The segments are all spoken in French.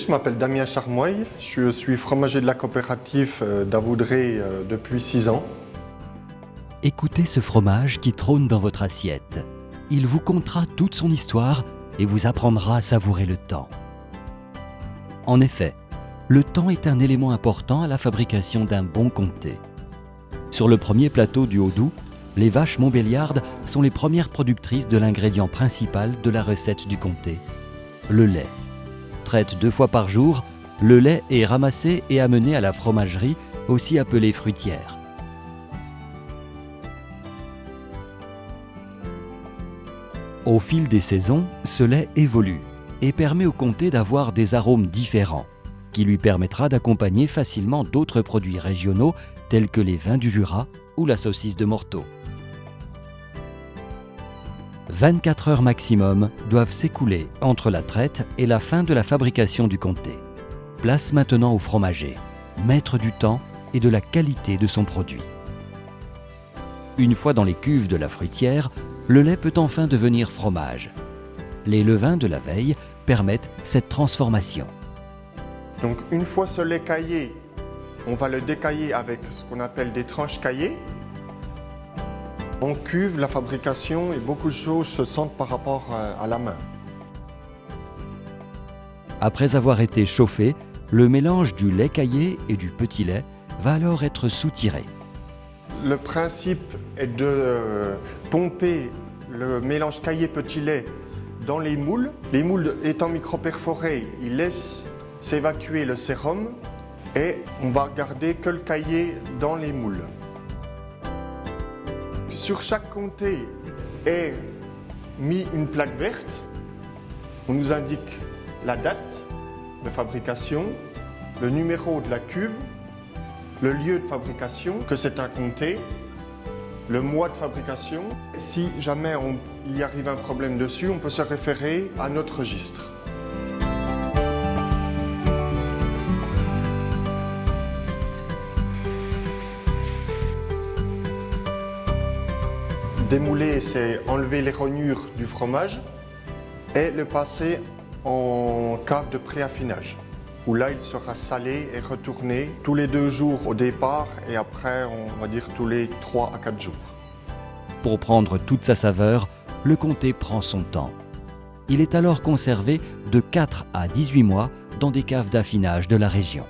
Je m'appelle Damien Charmoy, je suis fromager de la coopérative d'Avoudré depuis 6 ans. Écoutez ce fromage qui trône dans votre assiette. Il vous contera toute son histoire et vous apprendra à savourer le temps. En effet, le temps est un élément important à la fabrication d'un bon comté. Sur le premier plateau du Haut-Doubs, les vaches montbéliardes sont les premières productrices de l'ingrédient principal de la recette du comté, le lait. Traite 2 fois par jour, le lait est ramassé et amené à la fromagerie, aussi appelée fruitière. Au fil des saisons, ce lait évolue et permet au comté d'avoir des arômes différents, qui lui permettra d'accompagner facilement d'autres produits régionaux tels que les vins du Jura ou la saucisse de Morteau. 24 heures maximum doivent s'écouler entre la traite et la fin de la fabrication du comté. Place maintenant au fromager, maître du temps et de la qualité de son produit. Une fois dans les cuves de la fruitière, le lait peut enfin devenir fromage. Les levains de la veille permettent cette transformation. Donc une fois ce lait caillé, on va le décailler avec ce qu'on appelle des tranches caillées. En cuve, la fabrication et beaucoup de choses se sentent par rapport à la main. Après avoir été chauffé, le mélange du lait caillé et du petit lait va alors être soutiré. Le principe est de pomper le mélange caillé-petit lait dans les moules. Les moules étant micro-perforés, ils laissent s'évacuer le sérum et on va garder que le caillé dans les moules. Sur chaque comté est mis une plaque verte. On nous indique la date de fabrication, le numéro de la cuve, le lieu de fabrication, que c'est un comté, le mois de fabrication. Si jamais il y arrive un problème dessus, on peut se référer à notre registre. Démouler, c'est enlever les rognures du fromage et le passer en cave de préaffinage, où là il sera salé et retourné tous les 2 jours au départ et après on va dire tous les 3 à 4 jours. Pour prendre toute sa saveur, le comté prend son temps. Il est alors conservé de 4 à 18 mois dans des caves d'affinage de la région.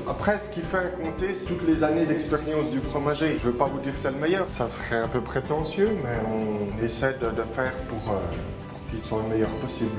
Après, ce qui fait un comté, c'est toutes les années d'expérience du fromager. Je ne veux pas vous dire que c'est le meilleur, ça serait un peu prétentieux, mais on essaie de faire pour qu'il soit le meilleur possible.